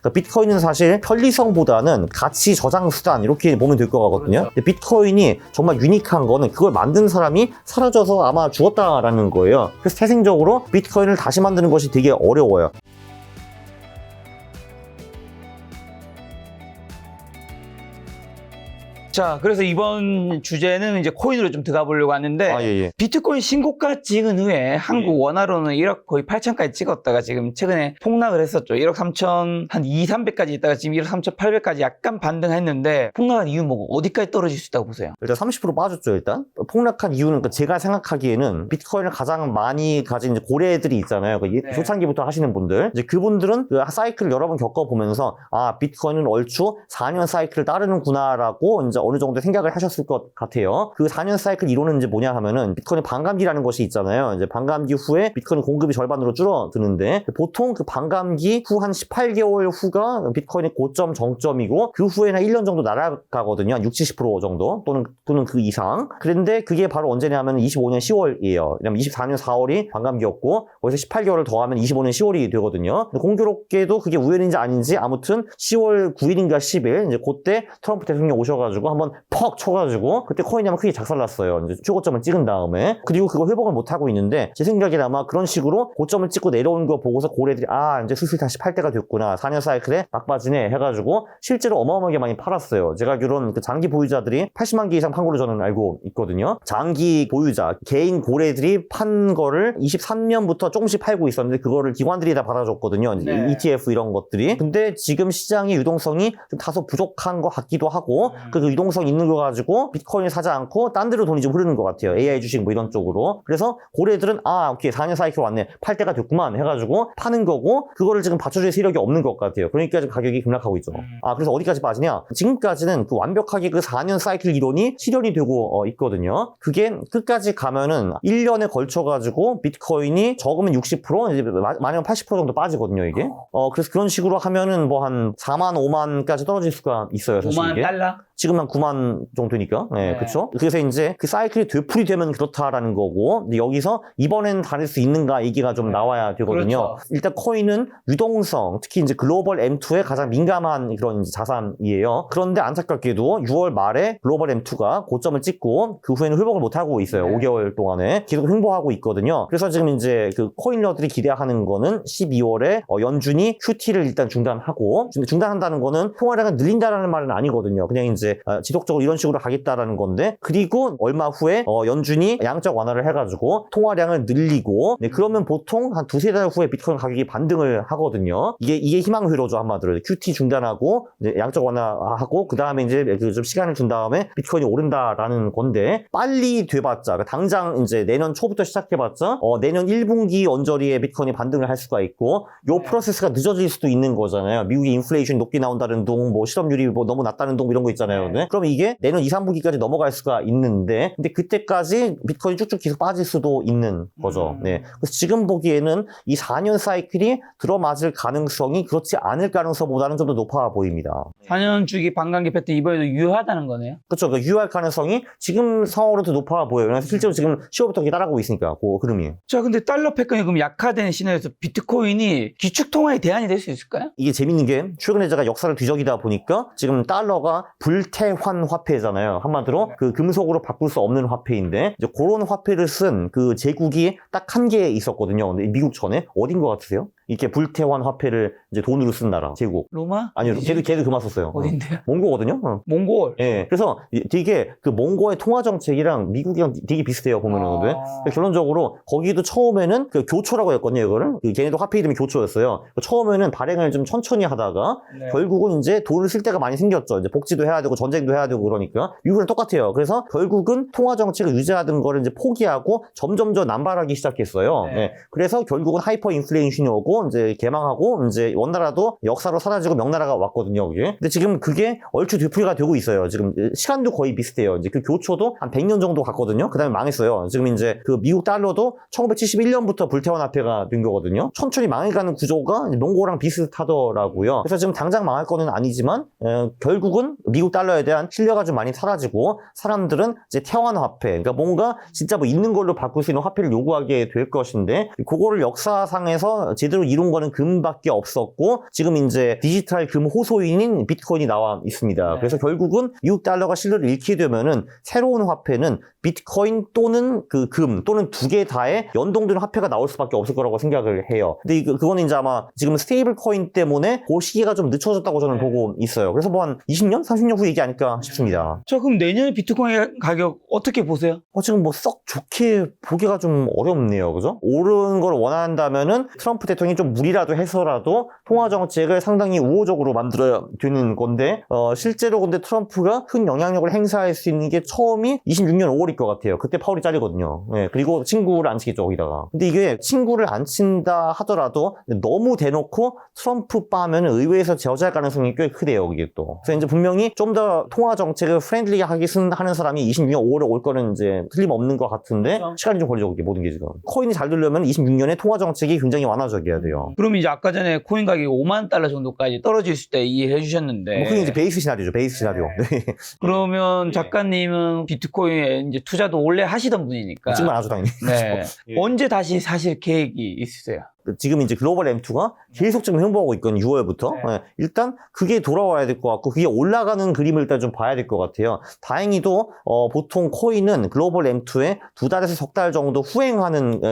그러니까 비트코인은 사실 편리성보다는 가치 저장 수단 이렇게 보면 될 것 같거든요. 그렇죠. 근데 비트코인이 정말 유니크한 거는 그걸 만든 사람이 사라져서 아마 죽었다라는 거예요. 그래서 태생적으로 비트코인을 다시 만드는 것이 되게 어려워요. 자, 그래서 이번 주제는 이제 코인으로 좀 들어가 보려고 하는데 예. 비트코인 신고가 찍은 후에 한국 원화로는 1억 거의 8천까지 찍었다가 지금 최근에 폭락을 했었죠. 1억 3천 한 2, 300까지 있다가 지금 1억 3천 8백까지 약간 반등했는데 폭락한 이유는 뭐고 어디까지 떨어질 수 있다고 보세요? 일단 30% 빠졌죠, 일단. 폭락한 이유는 제가 생각하기에는 비트코인을 가장 많이 가진 이제 고래들이 있잖아요. 네. 초창기부터 하시는 분들. 이제 그분들은 그 사이클을 여러 번 겪어보면서 아, 비트코인은 얼추 4년 사이클을 따르는구나라고 이제 어느 정도 생각을 하셨을 것 같아요. 그 4년 사이클 이론은 이제 뭐냐 하면은 비트코인 반감기라는 것이 있잖아요. 이제 반감기 후에 비트코인 공급이 절반으로 줄어드는데 보통 그 반감기 후 한 18개월 후가 비트코인의 고점 정점이고 그 후에는 1년 정도 날아가거든요. 한 60, 70% 정도 또는 그 이상. 그런데 그게 바로 언제냐 하면 25년 10월이에요. 왜냐면 24년 4월이 반감기였고 거기서 18개월을 더하면 25년 10월이 되거든요. 공교롭게도 그게 우연인지 아닌지 아무튼 10월 9일인가 10일 이제 그때 트럼프 대통령 오셔가지고 한번 퍽 쳐가지고 그때 코인이 한번 크게 작살났어요. 이제 최고점을 찍은 다음에 그리고 그거 회복을 못 하고 있는데 제 생각에는 아마 그런 식으로 고점을 찍고 내려오는 거 보고서 고래들이 아 이제 슬슬 다시 팔 때가 됐구나 4년 사이클에 막바지네 해가지고 실제로 어마어마하게 많이 팔았어요. 제가 알기로는 그 장기 보유자들이 80만 개 이상 판 걸로 저는 알고 있거든요. 장기 보유자 개인 고래들이 판 거를 23년부터 조금씩 팔고 있었는데 그거를 기관들이 다 받아줬거든요. 네. ETF 이런 것들이. 근데 지금 시장의 유동성이 좀 다소 부족한 것 같기도 하고 그 유동성 있는 거 가지고 비트코인을 사지 않고 딴 데로 돈이 좀 흐르는 것 같아요. AI 주식 뭐 이런 쪽으로. 그래서 고래들은 아 오케이 4년 사이클 왔네. 팔 때가 됐구만 해가지고 파는 거고 그거를 지금 받쳐줄 세력이 없는 것 같아요. 그러니까 지금 가격이 급락하고 있죠. 아 그래서 어디까지 빠지냐? 지금까지는 그 완벽하게 그 4년 사이클 이론이 실현이 되고 있거든요. 그게 끝까지 가면은 1년에 걸쳐가지고 비트코인이 적으면 60% 이제 많으면 80% 정도 빠지거든요 이게. 그래서 그런 식으로 하면은 뭐 한 4만 5만까지 떨어질 수가 있어요 사실 5만 이게. 달러? 지금 한 9만 정도니까. 네, 네. 그쵸? 그래서 이제 그 사이클이 되풀이 되면 그렇다라는 거고, 근데 여기서 이번엔 다를 수 있는가 얘기가 좀 나와야 되거든요. 그렇죠. 일단 코인은 유동성, 특히 이제 글로벌 M2에 가장 민감한 그런 이제 자산이에요. 그런데 안타깝게도 6월 말에 글로벌 M2가 고점을 찍고 그 후에는 회복을 못 하고 있어요. 네. 5개월 동안에 계속 횡보하고 있거든요. 그래서 지금 이제 그 코인러들이 기대하는 거는 12월에 연준이 QT를 일단 중단하고, 중단한다는 거는 통화량을 늘린다라는 말은 아니거든요. 그냥 이제 지속적으로 이런 식으로 가겠다라는 건데 그리고 얼마 후에 연준이 양적 완화를 해가지고 통화량을 늘리고 그러면 보통 한 두세 달 후에 비트코인 가격이 반등을 하거든요. 이게 희망 회로죠 한마디로. QT 중단하고 이제 양적 완화하고 그 다음에 이제 좀 시간을 준 다음에 비트코인이 오른다라는 건데 빨리 돼봤자 당장 이제 내년 초부터 시작해봤자 내년 1분기 언저리에 비트코인이 반등을 할 수가 있고 요 프로세스가 늦어질 수도 있는 거잖아요. 미국이 인플레이션이 높게 나온다는 둥, 뭐 실업률이 뭐 너무 낮다는 둥 이런 거 있잖아요. 네. 그럼 이게 내년 2, 3분기까지 넘어갈 수가 있는데 근데 그때까지 비트코인이 쭉쭉 계속 빠질 수도 있는 거죠. 네. 그래서 지금 보기에는 이 4년 사이클이 들어맞을 가능성이 그렇지 않을 가능성보다는 좀 더 높아 보입니다. 4년 주기 반감기 패턴 이번에도 유효하다는 거네요. 그렇죠. 그 유효할 가능성이 지금 상황으로도 높아 보여요. 그래서 실제로 지금 10월부터 이렇게 따라가고 있으니까 그 흐름이. 자, 근데 달러 패권이 그럼 약화된 시나리오에서 비트코인이 기축통화의 대안이 될 수 있을까요? 이게 재밌는 게 최근에 제가 역사를 뒤적이다 보니까 지금 달러가 불태환 화폐잖아요. 한마디로 그 금속으로 바꿀 수 없는 화폐인데 이제 그런 화폐를 쓴 그 제국이 딱 한 개 있었거든요. 근데 미국 전에 어딘 것 같으세요? 이렇게 불태환 화폐를 이제 돈으로 쓴 나라 제국. 로마? 아니요, 어디지? 걔도 그만 썼어요. 어딘데요? 몽고거든요. 몽골. 예. 그래서 되게 그 몽고의 통화 정책이랑 미국이랑 되게 비슷해요 보면은. 그러니까 결론적으로 거기도 처음에는 그 교초라고 했거든요 이거를. 그 걔네도 화폐 이름이 교초였어요. 처음에는 발행을 좀 천천히 하다가 네. 결국은 이제 돈을 쓸 때가 많이 생겼죠. 이제 복지도 해야 되고 전쟁도 해야 되고 그러니까 미국은 똑같아요. 그래서 결국은 통화 정책을 유지하던 거를 이제 포기하고 점점 더 남발하기 시작했어요. 네. 네. 그래서 결국은 하이퍼 인플레이션이 오고 이제 개망하고 이제 원나라도 역사로 사라지고 명나라가 왔거든요. 그게. 근데 지금 그게 얼추 되풀이가 되고 있어요. 지금 시간도 거의 비슷해요. 이제 그 교초도 한 100년 정도 갔거든요. 그 다음에 망했어요. 지금 이제 그 미국 달러도 1971년부터 불태환 화폐가 된 거거든요. 천천히 망해가는 구조가 몽고랑 비슷하더라고요. 그래서 지금 당장 망할 거는 아니지만 결국은 미국 달러에 대한 신뢰가 좀 많이 사라지고 사람들은 이제 태환 화폐, 그러니까 뭔가 진짜 뭐 있는 걸로 바꿀 수 있는 화폐를 요구하게 될 것인데 그거를 역사상에서 제대로 실제로 이룬 거는 금밖에 없었고 지금 이제 디지털 금 호소인인 비트코인이 나와 있습니다. 네. 그래서 결국은 미국 달러가 신뢰를 잃게 되면은 새로운 화폐는 비트코인 또는 그 금 또는 두 개 다의 연동된 화폐가 나올 수밖에 없을 거라고 생각을 해요. 근데 그거는 이제 아마 지금 스테이블 코인 때문에 그 시기가 좀 늦춰졌다고 저는 보고 있어요. 그래서 뭐 한 20년, 30년 후 얘기 아닐까 싶습니다. 저 그럼 내년에 비트코인 가격 어떻게 보세요? 지금 뭐 썩 좋게 보기가 좀 어렵네요. 그죠? 오른 걸 원한다면은 트럼프 대통령이 좀 무리라도 해서라도 통화 정책을 상당히 우호적으로 만들어야 되는 건데, 실제로 근데 트럼프가 큰 영향력을 행사할 수 있는 게 처음이 26년 5월일 것 같아요. 그때 파월이 잘리거든요. 네, 그리고 친구를 안 치겠죠, 거기다가. 근데 이게 친구를 안 친다 하더라도 너무 대놓고 트럼프 빠면 의회에서 저지할 가능성이 꽤 크대요, 이게 또. 그래서 이제 분명히 좀 더 통화 정책을 프렌들리하게 하는 사람이 26년 5월에 올 거는 이제 틀림없는 것 같은데, 그렇죠. 시간이 좀 걸리죠, 그게 모든 게 지금. 코인이 잘 되려면 26년에 통화 정책이 굉장히 완화적이어야 돼요. 그럼 이제 아까 전에 코인 가격이 5만 달러 정도까지 떨어질 때 이해해 주셨는데 뭐 그게 이제 베이스 시나리오죠, 베이스 시나리오. 네. 그러면 작가님은 비트코인에 이제 투자도 원래 하시던 분이니까 지금은 안 하죠, 당연히. 네. 예. 언제 다시 사실 계획이 있으세요? 지금 이제 글로벌 M2가 계속 지금 흥보하고 있거든요, 6월부터. 네. 네. 일단 그게 돌아와야 될 것 같고, 그게 올라가는 그림을 일단 좀 봐야 될 것 같아요. 다행히도, 보통 코인은 글로벌 M2에 2달에서 석 달 정도 후행하는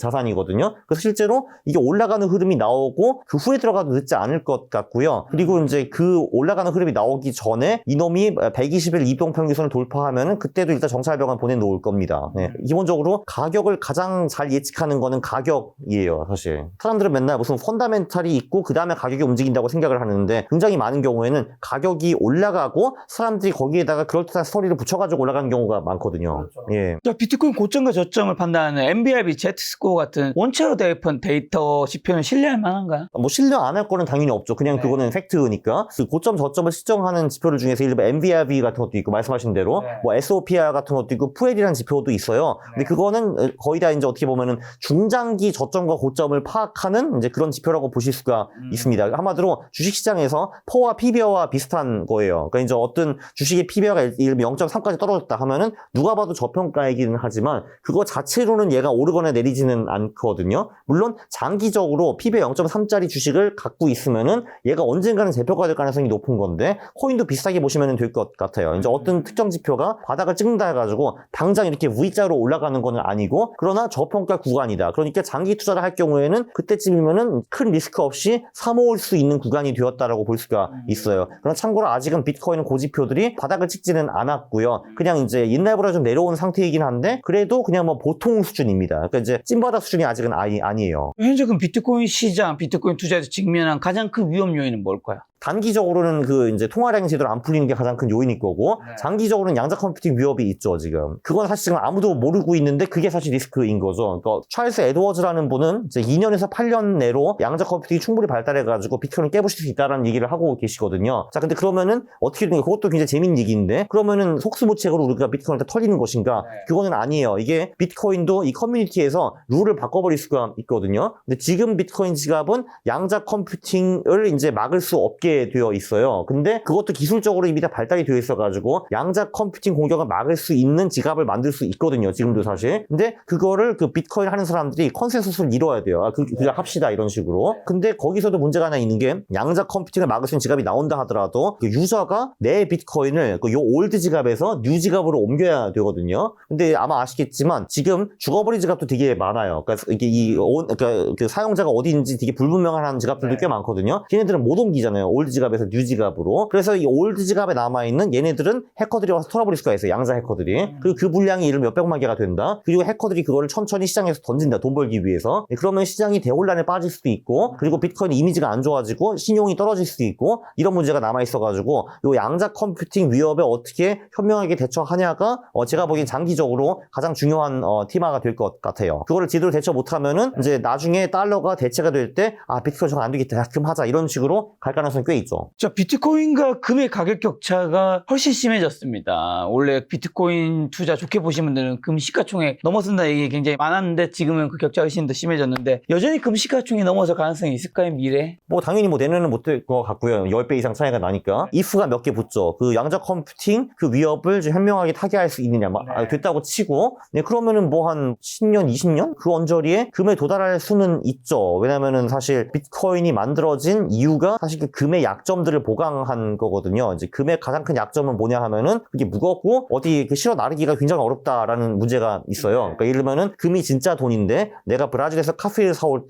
자산이거든요. 그래서 실제로 이게 올라가는 흐름이 나오고, 그 후에 들어가도 늦지 않을 것 같고요. 그리고 이제 그 올라가는 흐름이 나오기 전에 이놈이 120일 이동평균선을 돌파하면은 그때도 일단 정찰병원 보내놓을 겁니다. 네. 기본적으로 가격을 가장 잘 예측하는 거는 가격이에요, 사실. 사람들은 맨날 무슨 펀다멘탈이 있고 그 다음에 가격이 움직인다고 생각을 하는데 굉장히 많은 경우에는 가격이 올라가고 사람들이 거기에다가 그럴듯한 스토리를 붙여가지고 올라가는 경우가 많거든요. 그렇죠. 예. 자, 비트코인 고점과 저점을 판단하는 MBRB Z스코어 같은 원체로 대입한 데이터 지표는 신뢰할 만한가요? 뭐 신뢰 안 할 거는 당연히 없죠. 그냥 네. 그거는 팩트니까. 그 고점 저점을 측정하는 지표들 중에서 일반 MVRV 같은 것도 있고 말씀하신 대로 네. 뭐 SOPR 같은 것도 있고 푸엘이라는 지표도 있어요. 근데 그거는 거의 다 이제 어떻게 보면은 중장기 저점과 고점을 파악하는 이제 그런 지표라고 보실 수가 있습니다. 한마디로 주식시장에서 퍼와 PBR와 비슷한 거예요. 그러니까 이제 어떤 주식의 PBR가 0.3까지 떨어졌다 하면은 누가 봐도 저평가이기는 하지만 그거 자체로는 얘가 오르거나 내리지는 않거든요. 물론 장기적으로 PBR 0.3짜리 주식을 갖고 있으면은 얘가 언젠가는 재평가될 가능성이 높은 건데 코인도 비슷하게 보시면 될 것 같아요. 이제 어떤 특정 지표가 바닥을 찍는다 해가지고 당장 이렇게 V자로 올라가는 건 아니고 그러나 저평가 구간이다. 그러니까 장기 투자를 할 경우에는 그때쯤이면은 큰 리스크 없이 사모을 수 있는 구간이 되었다라고 볼 수가 있어요. 그러나 참고로 아직은 비트코인은 고지표들이 바닥을 찍지는 않았고요. 그냥 이제 옛날보다 좀 내려온 상태이긴 한데 그래도 그냥 뭐 보통 수준입니다. 그러니까 이제 찐바닥 수준이 아직은 아니에요. 현재 그럼 비트코인 시장, 비트코인 투자에서 직면한 가장 큰 위험 요인은 뭘까요? 단기적으로는 그 이제 통화량이 제대로 안 풀리는 게 가장 큰 요인일 거고 네. 장기적으로는 양자 컴퓨팅 위협이 있죠 지금. 그건 사실 지금 아무도 모르고 있는데 그게 사실 리스크인 거죠. 그러니까 찰스 에드워즈라는 분은 이제 2년에서 8년 내로 양자 컴퓨팅이 충분히 발달해가지고 비트코인을 깨부실 수 있다는 얘기를 하고 계시거든요. 자 근데 그러면은 어떻게 되는 그것도 굉장히 재밌는 얘기인데 그러면은 속수무책으로 우리가 비트코인을 다 털리는 것인가? 네. 그거는 아니에요. 이게 비트코인도 이 커뮤니티에서 룰을 바꿔버릴 수가 있거든요. 근데 지금 비트코인 지갑은 양자 컴퓨팅을 이제 막을 수 없게 되어 있어요. 근데 그것도 기술적으로 이미 다 발달이 되어 있어가지고 양자 컴퓨팅 공격을 막을 수 있는 지갑을 만들 수 있거든요. 지금도 사실. 근데 그거를 그 비트코인 하는 사람들이 컨센서스를 이뤄야 돼요. 아, 그냥 합시다 이런 식으로. 근데 거기서도 문제가 하나 있는 게 양자 컴퓨팅을 막을 수 있는 지갑이 나온다 하더라도 그 유저가 내 비트코인을 그 요 올드 지갑에서 뉴 지갑으로 옮겨야 되거든요. 근데 아마 아시겠지만 지금 죽어버린 지갑도 되게 많아요. 그러니까 이게 그러니까 그 사용자가 어디인지 되게 불분명한 지갑들도 네. 꽤 많거든요. 걔네들은 못 옮기잖아요. 올드 지갑에서 뉴 지갑으로. 그래서 이 올드 지갑에 남아있는 얘네들은 해커들이 와서 털어버릴 수가 있어요. 양자 해커들이. 그리고 그 분량이 이르면 몇백만 개가 된다. 그리고 해커들이 그거를 천천히 시장에서 던진다. 돈 벌기 위해서. 그러면 시장이 대혼란에 빠질 수도 있고 그리고 비트코인 이미지가 안 좋아지고 신용이 떨어질 수도 있고 이런 문제가 남아있어가지고 요 양자 컴퓨팅 위협에 어떻게 현명하게 대처하냐가 제가 보기엔 장기적으로 가장 중요한 테마가 될 것 같아요. 그거를 제대로 대처 못하면은 이제 나중에 달러가 대체가 될 때 아 비트코인 저거 안 되겠다. 그럼 하자. 이런 식으로 갈 가능성이 꽤 있죠. 자, 비트코인과 금의 가격 격차가 훨씬 심해졌습니다. 원래 비트코인 투자 좋게 보신 분들은 금 시가총액 넘어선다 얘기 굉장히 많았는데 지금은 그 격차가 훨씬 더 심해졌는데 여전히 금 시가총액 넘어설 가능성이 있을까요, 미래? 뭐 당연히 뭐 내년은 못 될 것 같고요. 10배 이상 차이가 나니까. if가 몇 개 붙죠. 그 양자 컴퓨팅 그 위협을 좀 현명하게 타개할 수 있느냐. 네. 됐다고 치고. 네, 그러면은 뭐 한 10년, 20년? 그 언저리에 금에 도달할 수는 있죠. 왜냐면은 사실 비트코인이 만들어진 이유가 사실 그 금의 약점들을 보강한 거거든요. 이제 금의 가장 큰 약점은 뭐냐 하면은 그게 무겁고 어디 그 실어 나르기가 굉장히 어렵다라는 문제가 있어요. 그러니까 예를 들면은 금이 진짜 돈인데 내가 브라질에서 커피를 사올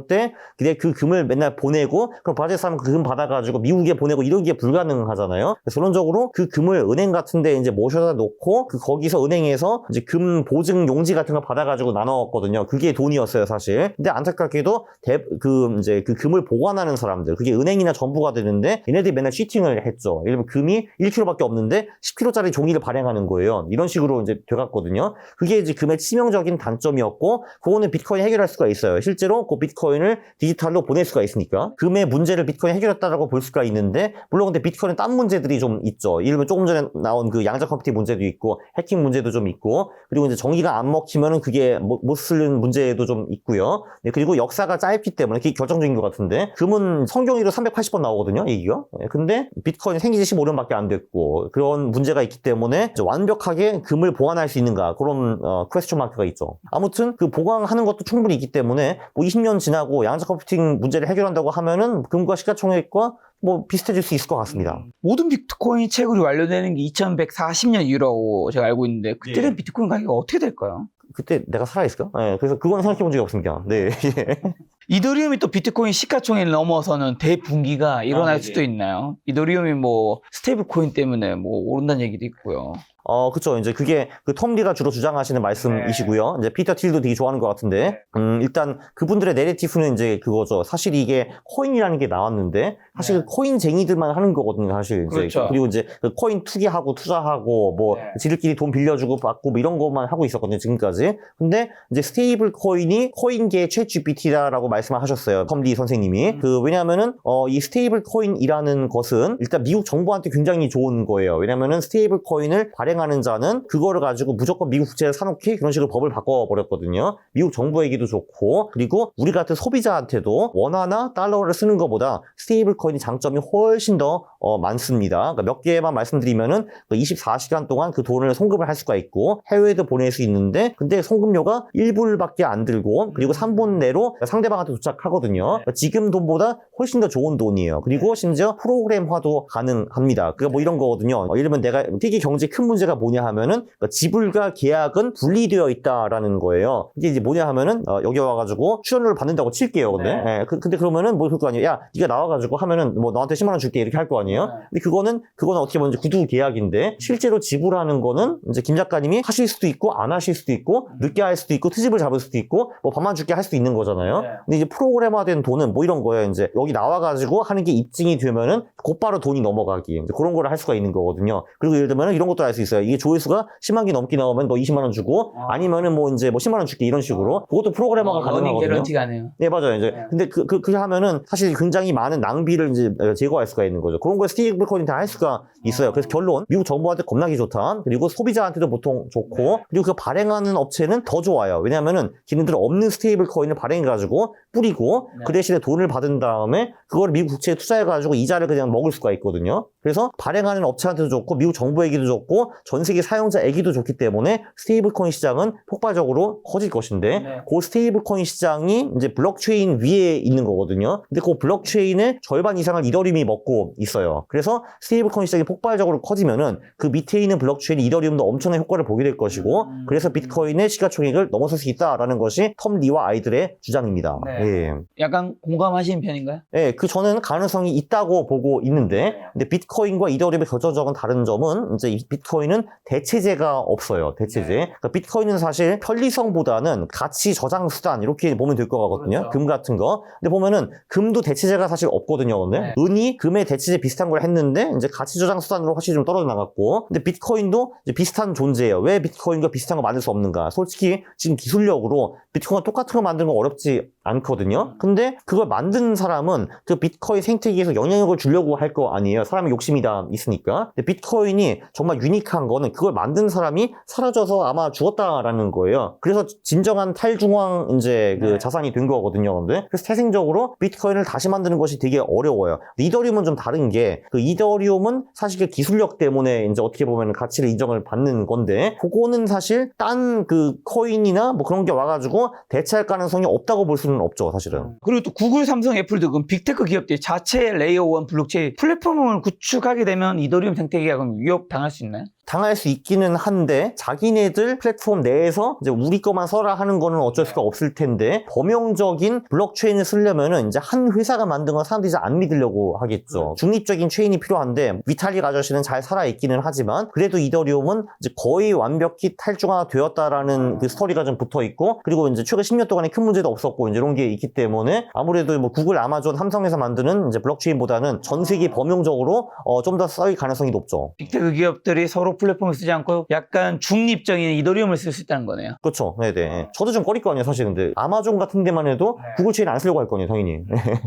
때 근데 그 금을 맨날 보내고 그럼 브라질 사람 그 금 받아가지고 미국에 보내고 이런 게 불가능하잖아요. 그래서 결론적으로 그 금을 은행 같은데 이제 모셔다 놓고 그 거기서 은행에서 이제 금 보증 용지 같은 거 받아가지고 나눴거든요. 그게 돈이었어요, 사실. 근데 안타깝게도 이제 그 금을 보관하는 사람들, 그게 은행이나 정부가 되는데 얘네들이 맨날 치팅을 했죠. 예를 들면 금이 1kg밖에 없는데 10kg짜리 종이를 발행하는 거예요. 이런 식으로 이제 돼갔거든요. 그게 이제 금의 치명적인 단점이었고 그거는 비트코인이 해결할 수가 있어요. 실제로 그 비트코인을 디지털로 보낼 수가 있으니까 금의 문제를 비트코인이 해결했다라고 볼 수가 있는데 물론 근데 비트코인은 딴 문제들이 좀 있죠. 예를 들면 조금 전에 나온 그 양자 컴퓨팅 문제도 있고 해킹 문제도 좀 있고 그리고 이제 정의가 안 먹히면은 그게 못 쓰는 문제도 좀 있고요. 네, 그리고 역사가 짧기 때문에 그게 결정적인 것 같은데 금은 성경위로 380번 나오거든요, 얘기가. 네, 근데 비트코인 생긴 지 15년밖에 안 됐고 그런 문제가 있기 때문에 완벽하게 금을 보완할 수 있는가 그런 퀘스천 마크가 있죠. 아무튼 그 보강하는 것도 충분히 있기 때문에 뭐 20년 지나고 양자 컴퓨팅 문제를 해결한다고 하면은 금과 시가총액과 뭐 비슷해질 수 있을 것 같습니다. 모든 비트코인 채굴이 완료되는 게 2140년 이후라고 제가 알고 있는데 그때는 비트코인 가격이 어떻게 될까요? 그때 내가 살아있을까? 네, 그래서 그건 생각해 본 적이 없습니다. 네. 이더리움이 또 비트코인 시가총액을 넘어서는 대분기가 일어날 수도 있나요? 이더리움이 뭐 스테이블 코인 때문에 뭐 오른다는 얘기도 있고요. 그쵸. 이제 그게 그 톰 리가 주로 주장하시는 말씀이시고요. 이제 피터 틸도 되게 좋아하는 것 같은데, 일단 그분들의 내레티브는 이제 그거죠. 사실 이게 코인이라는 게 나왔는데, 사실 코인쟁이들만 하는 거거든요, 사실. 이제. 그렇죠. 그리고 이제 그 코인 투기하고 투자하고, 뭐, 지들끼리 돈 빌려주고 받고 뭐 이런 것만 하고 있었거든요, 지금까지. 근데 이제 스테이블 코인이 코인계의 챗 GPT다라고 말씀을 하셨어요, 톰 리 선생님이. 왜냐면은, 이 스테이블 코인이라는 것은 일단 미국 정부한테 굉장히 좋은 거예요. 왜냐면은 스테이블 코인을 발행하는 자는 그거를 가지고 무조건 미국 국채를 사놓기 그런 식으로 법을 바꿔버렸거든요. 미국 정부에게도 좋고 그리고 우리 같은 소비자한테도 원화나 달러를 쓰는 것보다 스테이블 코인이 장점이 훨씬 더 많습니다. 그러니까 몇 개만 말씀드리면은 24시간 동안 그 돈을 송금을 할 수가 있고 해외에도 보낼 수 있는데 근데 송금료가 1불밖에 안 들고 그리고 3분 내로 상대방한테 도착하거든요. 그러니까 지금 돈보다 훨씬 더 좋은 돈이에요. 그리고 심지어 프로그램화도 가능합니다. 그러니까 뭐 이런 거거든요. 예를 들면 내가 되게 경제 큰 문제가 뭐냐 하면은 지불과 계약은 분리되어 있다라는 거예요. 이게 이제 뭐냐 하면은 여기 와가지고 출연료를 받는다고 칠게요. 근데 근데 그러면은 뭐 그럴 거 아니에요. 야 네가 나와가지고 하면은 뭐 너한테 10만 원 줄게 이렇게 할 거 아니에요. 근데 그거는 어떻게 보면 이제 구두 계약인데 실제로 지불하는 거는 이제 김 작가님이 하실 수도 있고 안 하실 수도 있고 늦게 할 수도 있고 트집을 잡을 수도 있고 뭐 밥만 줄게 할 수도 있는 거잖아요. 근데 이제 프로그램화된 돈은 뭐 이런 거예요. 이제 여기 나와가지고 하는 게 입증이 되면은 곧바로 돈이 넘어가기 이제 그런 거를 할 수가 있는 거거든요. 그리고 예를 들면은 이런 것도 알 수 있어요. 이게 조회수가 10만 개 넘게 나오면 너 20만 원 주고 아니면은 뭐 이제 뭐 10만 원 줄게 이런 식으로 그것도 프로그래머가 가능하거든요. 개런티가 네요. 네, 맞아요. 이제 근데 그렇게 하면은 사실 굉장히 많은 낭비를 이제 제거할 수가 있는 거죠. 그런 걸 스테이블 코인 다 할 수가 있어요. 그래서 결론 미국 정부한테 겁나게 좋다. 그리고 소비자한테도 보통 좋고 그리고 그 발행하는 업체는 더 좋아요. 왜냐하면은 걔네들 없는 스테이블 코인을 발행해가지고 뿌리고 그 대신에 돈을 받은 다음에 그걸 미국 국채에 투자해가지고 이자를 그냥 먹을 수가 있거든요. 그래서 발행하는 업체한테도 좋고 미국 정부에게도 좋고 전 세계 사용자에게도 좋기 때문에 스테이블 코인 시장은 폭발적으로 커질 것인데 그 스테이블 코인 시장이 이제 블록체인 위에 있는 거거든요. 근데 그 블록체인의 절반 이상을 이더리움이 먹고 있어요. 그래서 스테이블 코인 시장이 폭발적으로 커지면은 그 밑에 있는 블록체인 이더리움도 엄청난 효과를 보게 될 것이고 그래서 비트코인의 시가총액을 넘어설 수 있다라는 것이 텀 리와 아이들의 주장입니다. 예. 약간 공감하시는 편인가요? 예, 저는 가능성이 있다고 보고 있는데, 근데 비트코인과 이더리움의 결정적인 다른 점은 이제 이 비트코인은 대체제가 없어요. 대체제. 그러니까 비트코인은 사실 편리성보다는 가치 저장 수단 이렇게 보면 될 것 같거든요. 그렇죠. 금 같은 거. 근데 보면은 금도 대체제가 사실 없거든요. 근데 은이 금의 대체제 비슷한 걸 했는데 이제 가치 저장 수단으로 확실히 좀 떨어져 나갔고, 근데 비트코인도 이제 비슷한 존재예요. 왜 비트코인과 비슷한 거 만들 수 없는가? 솔직히 지금 기술력으로 비트코인과 똑같은 거 만드는 건 어렵지 않거든요. 근데 그걸 만든 사람은 그 비트코인 생태계에서 영향력을 주려고 할 거 아니에요. 사람의 욕심이 다 있으니까. 근데 비트코인이 정말 유니크한 거는 그걸 만든 사람이 사라져서 아마 죽었다라는 거예요. 그래서 진정한 탈중앙 이제 그 자산이 된 거거든요. 근데 그래서 태생적으로 비트코인을 다시 만드는 것이 되게 어려워요. 이더리움은 좀 다른 게 그 이더리움은 사실 그 기술력 때문에 이제 어떻게 보면 가치를 인정을 받는 건데 그거는 사실 딴 그 코인이나 뭐 그런 게 와가지고 대체할 가능성이 없다고 볼 수는 없죠, 사실은. 그리고 또 구글, 삼성, 애플도 그럼 빅테크 기업들이 자체 레이어 1 블록체인 플랫폼을 구축하게 되면 이더리움 생태계가 그럼 위협 당할 수 있나요? 당할 수 있기는 한데 자기네들 플랫폼 내에서 이제 우리 거만 써라 하는 거는 어쩔 수가 없을 텐데 범용적인 블록체인을 쓰려면은 이제 한 회사가 만든 건 사람들이 잘 안 믿으려고 하겠죠. 중립적인 체인이 필요한데 위탈릭 아저씨는 잘 살아 있기는 하지만 그래도 이더리움은 이제 거의 완벽히 탈중화 되었다라는 그 스토리가 좀 붙어 있고 그리고 이제 최근 10년 동안에 큰 문제도 없었고 이제 이런 게 있기 때문에 아무래도 뭐 구글, 아마존, 삼성에서 만드는 이제 블록체인보다는 전 세계 범용적으로 좀 더 쌓일 가능성이 높죠. 빅테크 기업들이 서로 플랫폼을 쓰지 않고 약간 중립적인 이더리움을 쓸 수 있다는 거네요. 그렇죠. 네네. 저도 좀 꺼릴 거 아니에요, 사실. 근데 아마존 같은 데만 해도 구글 체인 안 쓰려고 할 거네요, 당연히.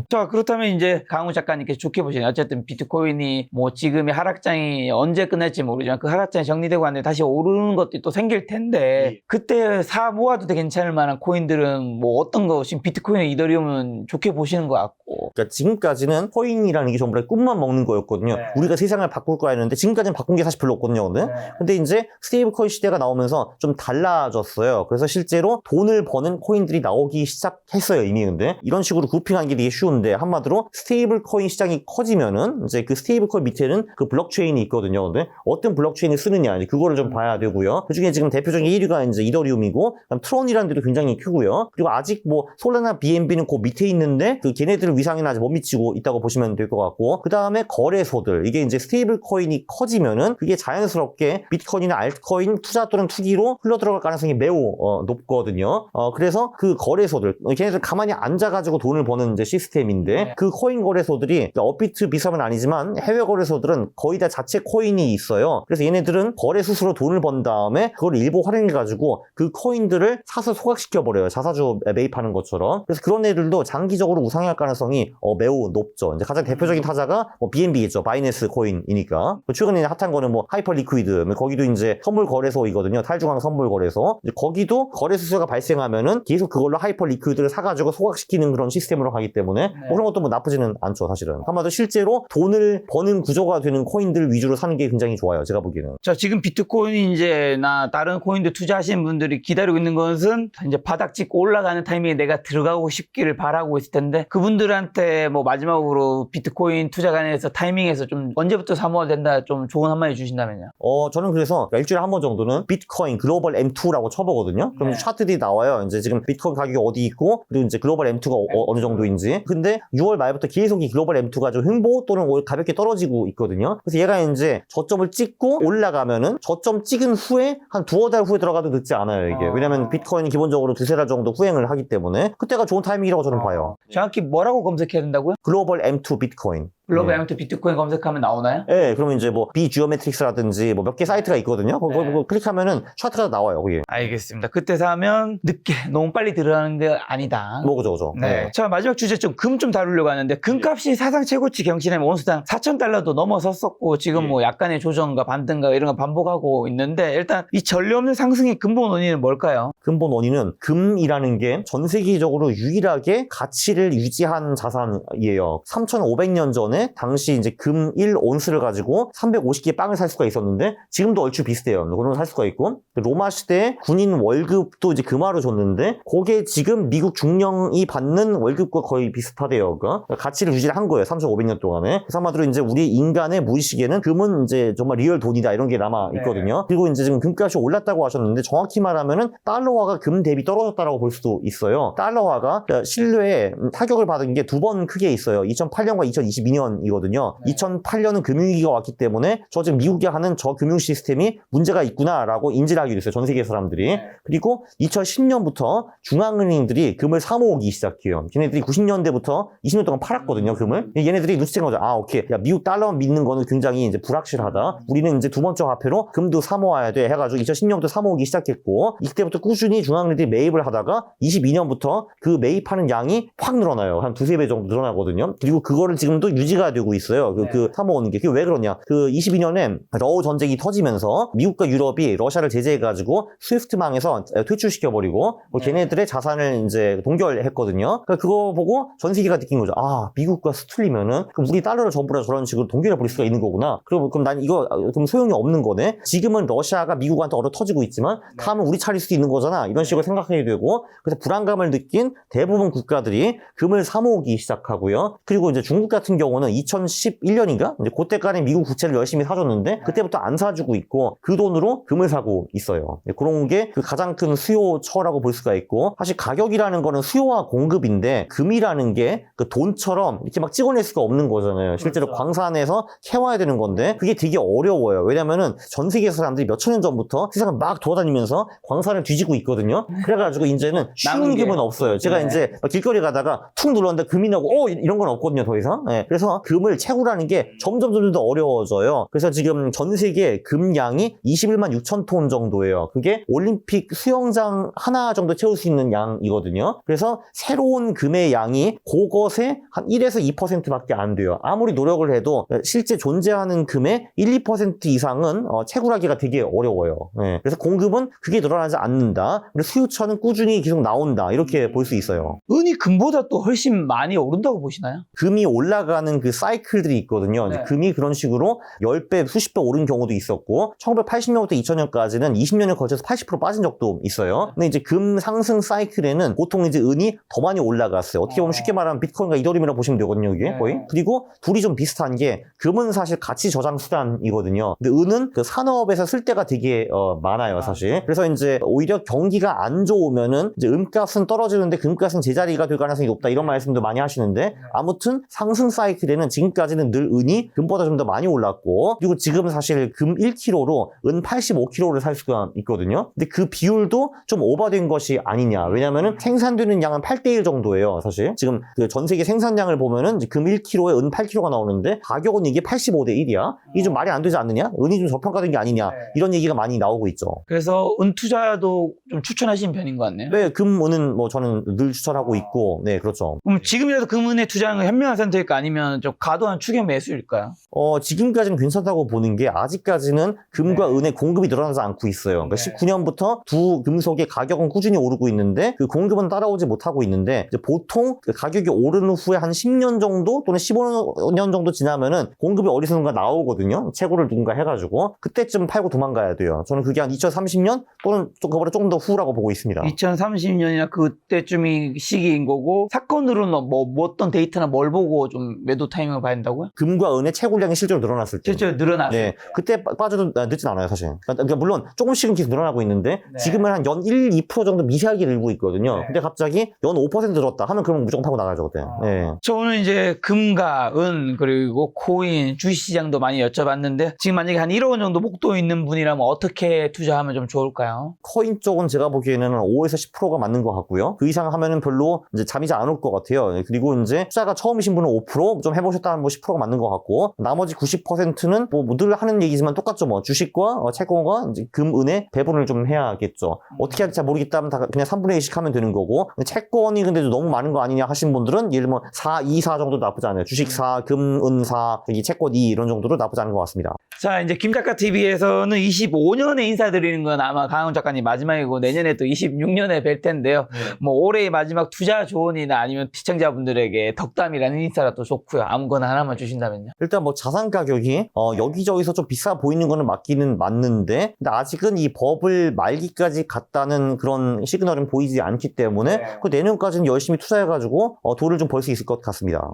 자, 그렇다면 이제 강우 작가님께서 좋게 보시네요. 어쨌든 비트코인이 뭐 지금의 하락장이 언제 끝날지 모르지만 그 하락장이 정리되고 안 되면 다시 오르는 것들이 또 생길 텐데 그때 사 모아도 괜찮을 만한 코인들은 뭐 어떤 것이 비트코인, 이더리움은 좋게 보시는 것 같고. 그러니까 지금까지는 코인이라는 게 전부 다 꿈만 먹는 거였거든요. 우리가 세상을 바꿀 거야 했는데 지금까지는 바꾼 게 사실 별로 없거든요. 근데 이제 스테이블 코인 시대가 나오면서 좀 달라졌어요. 그래서 실제로 돈을 버는 코인들이 나오기 시작했어요, 이미. 근데 이런 식으로 그룹핑하는 게 되게 쉬운데 한마디로 스테이블 코인 시장이 커지면은 이제 그 스테이블 코인 밑에는 그 블록체인이 있거든요. 근데 어떤 블록체인을 쓰느냐 이제 그거를 좀 봐야 되고요. 그중에 지금 대표적인 1위가 이제 이더리움이고 트론이라는 데도 굉장히 크고요. 그리고 아직 뭐 솔라나 BNB는 그 밑에 있는데 그 걔네들 위상에는 아직 못 미치고 있다고 보시면 될 것 같고 그 다음에 거래소들 이게 이제 스테이블 코인이 커지면은 그게 자연스럽게 비트코인이나 알트코인 투자 또는 투기로 흘러들어갈 가능성이 매우 높거든요. 그래서 그 거래소들 걔네들 가만히 앉아가지고 돈을 버는 이제 시스템인데 그 코인 거래소들이 업비트 비슷하면 아니지만 해외 거래소들은 거의 다 자체 코인이 있어요. 그래서 얘네들은 거래 수수로 돈을 번 다음에 그걸 일부 활용해가지고 그 코인들을 사서 소각시켜버려요. 자사주 매입하는 것처럼. 그래서 그런 애들도 장기적으로 우상할 가능성이 매우 높죠. 이제 가장 대표적인 타자가 뭐 BNB겠죠. 바이낸스 코인이니까. 최근에 핫한 거는 뭐 하이퍼 리퀴드. 거기도 이제 선물 거래소이거든요. 탈중앙 선물 거래소. 이제 거기도 거래 수수가 발생하면은 계속 그걸로 하이퍼 리퀴드를 사가지고 소각시키는 그런 시스템으로 가기 때문에 뭐 그런 것도 뭐 나쁘지는 않죠, 사실은. 한마디로 실제로 돈을 버는 구조가 되는 코인들 위주로 사는 게 굉장히 좋아요, 제가 보기에는. 자, 지금 비트코인 이제나 다른 코인들 투자하시는 분들이 기다리고 있는 것은 이제 바닥 찍고 올라가는 타이밍에 내가 들어가고 싶기를 바라고 있을 텐데 그분들한테 뭐 마지막으로 비트코인 투자 관련해서 타이밍에서 좀 언제부터 사모아야 된다 좀 조언 한마디 주신다면요. 저는 그래서 일주일에 한 번 정도는 비트코인 글로벌 M2라고 쳐보거든요. 그럼 차트들이 나와요. 이제 지금 비트코인 가격이 어디 있고 그리고 이제 글로벌 M2가 어느 정도인지. 근데 6월 말부터 계속 이 글로벌 M2가 좀 횡보 또는 가볍게 떨어지고 있거든요. 그래서 얘가 이제 저점을 찍고 올라가면은 저점 찍은 후에 한 두어 달 후에 들어가도 늦지 않아요, 이게. 왜냐면 비트코인이 기본적으로 두세 달 정도 후행을 하기 때문에 그때가 좋은 타이밍이라고 저는 봐요. 정확히 뭐라고 검색해야 된다고요? 글로벌 M2 비트코인. 글로벌 M2 비트코인 검색하면 나오나요? 네, 그러면 이제 뭐 비지오메트릭스라든지 뭐 몇 개 사이트가 있거든요. 그거 클릭하면은 차트가 나와요, 거기. 알겠습니다. 그때 사면 늦게 너무 빨리 들어가는 게 아니다. 뭐 그죠. 네. 자, 마지막 주제 금 좀 다루려고 하는데 금값이 사상 최고치 경신하면 온수당 4,000달러도 넘어섰었고 지금 뭐 약간의 조정과 반등과 이런 거 반복하고 있는데 일단 이 전례 없는 상승의 근본 원인은 뭘까요? 근본 원인은 금이라는 게 전 세계적으로 유일하게 가치를 유지한 자산이에요. 3,500년 전에 당시 이제 금 1온스를 가지고 350개 빵을 살 수가 있었는데 지금도 얼추 비슷해요. 그런 걸 살 수가 있고 로마 시대 군인 월급도 이제 금화로 줬는데 그게 지금 미국 중령이 받는 월급과 거의 비슷하대요. 그러니까 가치를 유지를 한 거예요. 3,500년 동안에. 그래서 한마디로 이제 우리 인간의 무의식에는 금은 이제 정말 리얼 돈이다 이런 게 남아 있거든요. 그리고 이제 지금 금값이 올랐다고 하셨는데 정확히 말하면은 달러화가 금 대비 떨어졌다고 볼 수도 있어요. 달러화가 신뢰에 타격을 받은 게 두 번 크게 있어요. 2008년과 2022년 2002년이거든요. 네. 2008년은 금융위기가 왔기 때문에 저 지금 미국이 하는 저 금융 시스템이 문제가 있구나라고 인지를 하게 됐어요. 전 세계 사람들이. 네. 그리고 2010년부터 중앙은행들이 금을 사모으기 시작해요. 걔네들이 90년대부터 20년 동안 팔았거든요, 금을. 얘네들이 눈치챈 거죠. 아, 오케이. 야, 미국 달러만 믿는 거는 굉장히 이제 불확실하다. 우리는 이제 두 번째 화폐로 금도 사모아야 돼 해가지고 2010년부터 사모으기 시작했고, 이때부터 꾸준히 중앙은행들이 매입을 하다가 22년부터 그 매입하는 양이 확 늘어나요. 한 두세 배 정도 늘어나거든요. 그리고 그거를 지금도 유지가 되고 있어요. 그 사모으는 게. 그게 왜 그러냐. 그 22년에 러우 전쟁이 터지면서 미국과 유럽이 러시아를 제재해가지고 스위프트망에서 퇴출시켜버리고 걔네들의 자산을 이제 동결했거든요. 그러니까 그거 보고 전 세계가 느낀 거죠. 아, 미국과 수틀리면은 그럼 우리 달러를 전부 다 저런 식으로 동결해버릴 수가 있는 거구나. 그럼 난 이거 그럼 소용이 없는 거네. 지금은 러시아가 미국한테 얼어 터지고 있지만 다음은 우리 차릴 수도 있는 거잖아. 이런 식으로 생각하게 되고, 그래서 불안감을 느낀 대부분 국가들이 금을 사모으기 시작하고요. 그리고 이제 중국 같은 경우는 2011년인가? 이제 그때까지 미국 국채를 열심히 사줬는데 그때부터 안 사주고 있고 그 돈으로 금을 사고 있어요. 그런 게 그 가장 큰 수요처라고 볼 수가 있고, 사실 가격이라는 거는 수요와 공급인데 금이라는 게 그 돈처럼 이렇게 막 찍어낼 수가 없는 거잖아요. 실제로 그렇죠. 광산에서 캐와야 되는 건데 그게 되게 어려워요. 왜냐면은 전 세계 사람들이 몇천 년 전부터 세상을 막 돌아다니면서 광산을 뒤지고 있거든요. 그래가지고 이제는 쉬운 남은 게 금은 없어요. 제가 네. 이제 막 길거리 가다가 툭 눌렀는데 금이 나고 이런 건 없거든요, 더 이상. 네. 그래서 금을 채굴하는 게 점점 더 어려워져요. 그래서 지금 전 세계 금양이 21만 6천 톤 정도예요. 그게 올림픽 수영장 하나 정도 채울 수 있는 양이거든요. 그래서 새로운 금의 양이 그것의 한 1에서 2%밖에 안 돼요. 아무리 노력을 해도 실제 존재하는 금의 1, 2% 이상은 채굴하기가 되게 어려워요. 네. 그래서 공급은 그게 늘어나지 않는다. 그리고 수요처는 꾸준히 계속 나온다. 이렇게 볼 수 있어요. 은이 금보다 또 훨씬 많이 오른다고 보시나요? 금이 올라가는 그 사이클들이 있거든요. 네. 이제 금이 그런 식으로 10배, 수십 배 오른 경우도 있었고 1980년부터 2000년까지는 20년에 걸쳐서 80% 빠진 적도 있어요. 근데 이제 금 상승 사이클에는 보통 이제 은이 더 많이 올라갔어요. 어떻게 보면 쉽게 말하면 비트코인과 이더리움이라고 보시면 되거든요, 이게 거의. 네. 그리고 둘이 좀 비슷한 게 금은 사실 가치 저장 수단이거든요. 근데 은은 그 산업에서 쓸 때가 되게 많아요, 사실. 그래서 이제 오히려 경기가 안 좋으면은 이제 은값은 떨어지는데 금값은 제자리가 될 가능성이 높다, 이런 말씀도 많이 하시는데, 아무튼 상승 사이클에는 지금까지는 늘 은이 금보다 좀 더 많이 올랐고, 그리고 지금은 사실 금 1kg로 은 85kg를 살 수가 있거든요. 근데 그 비율도 좀 오버된 것이 아니냐. 왜냐면은 생산되는 양은 8대1 정도예요, 사실. 지금 그 전 세계 생산량을 보면은 이제 금 1kg에 은 8kg가 나오는데 가격은 이게 85대1이야. 이게 좀 말이 안 되지 않느냐? 은이 좀 저평가된 게 아니냐. 이런 얘기가 많이 나오고 있죠. 그래서 은 투자도 좀 추천하시는 편인 것 같네요. 네, 금, 은은 뭐 저는 늘 추천하고 있고, 네, 그렇죠. 그럼 지금이라도 금은에 투자하는 건 현명한 선택일까 아니면 좀 과도한 추격 매수일까요? 지금까지는 괜찮다고 보는 게 아직까지는 금과 네. 은의 공급이 늘어나지 않고 있어요. 그러니까 네. 19년부터 두 금속의 가격은 꾸준히 오르고 있는데 그 공급은 따라오지 못하고 있는데, 이제 보통 그 가격이 오른 후에 한 10년 정도 또는 15년 정도 지나면은 공급이 어디선가 나오거든요. 채굴을 누군가 해가지고 그때쯤 팔고 도망가야 돼요. 저는 그게 한 2030년 또는 그거보다 조금 더 후라고 보고 있습니다. 2030년이나 그때쯤이 시기인 거고, 사건으로는 뭐 어떤 데이터나 뭘 보고 좀 매도 타이밍을 봐야 된다고요? 금과 은의 채굴량이 실제로 늘어났을 때. 실제로 늘어났어요. 네, 그때 빠져도 늦진 않아요, 사실. 그러니까 물론 조금씩은 계속 늘어나고 있는데 네. 지금은 한 연 1, 2% 정도 미세하게 늘고 있거든요. 네. 근데 갑자기 연 5% 늘었다 하면 그러면 무조건 파고 나가죠, 그때. 네. 저는 이제 금과 은 그리고 코인, 주식시장도 많이 여쭤봤는데, 지금 만약에 한 1억 원 정도 목도 있는 분이라면 어떻게 투자하면 좀 좋을까요? 코인 쪽은 제가 보기에는 5에서 10%가 맞는 것 같고요. 그 이상 하면은 별로 이제 잠이 잘 안 올 것 같아요. 그리고 이제 투자가 처음이신 분은 5%좀 해보셨다면 뭐 10%가 맞는 것 같고, 나머지 90%는 뭐 늘 하는 얘기지만 똑같죠. 뭐 주식과 채권과 이제 금, 은의 배분을 좀 해야겠죠. 어떻게 할지 잘 모르겠다면 다 그냥 3분의 1씩 하면 되는 거고, 채권이 근데 너무 많은 거 아니냐 하신 분들은 예를 들면 4, 2, 4 정도 나쁘지 않아요. 주식 4, 금, 은 4, 여기 채권 2 이런 정도로 나쁘지 않은 것 같습니다. 자, 이제 김작가TV에서는 25년에 인사드리는 건 아마 강훈 작가님 마지막이고, 내년에 또 26년에 뵐 텐데요. 뭐 올해의 마지막 투자 조언이나 아니면 시청자분들에게 덕담이라는 인사라도 좋고요. 아무거나 하나만 주신다면요. 일단 뭐 자산 가격이 여기저기서 좀 비싸 보이는 거는 맞기는 맞는데, 근데 아직은 이 버블 말기까지 갔다는 그런 시그널은 보이지 않기 때문에 네. 그 내년까지는 열심히 투자해가지고 돈을 좀 벌 수 있을 것 같습니다.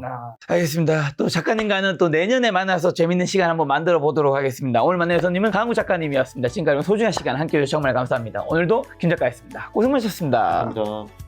알겠습니다. 또 작가님과는 또 내년에 만나서 재밌는 시간 한번 만들어 보도록 하겠습니다. 오늘 만난 손님은 강훈 작가님이었습니다. 지금까지 소중한 시간 함께 해주셔서 정말 감사합니다. 오늘도 김 작가였습니다. 고생 많으셨습니다. 감사합니다.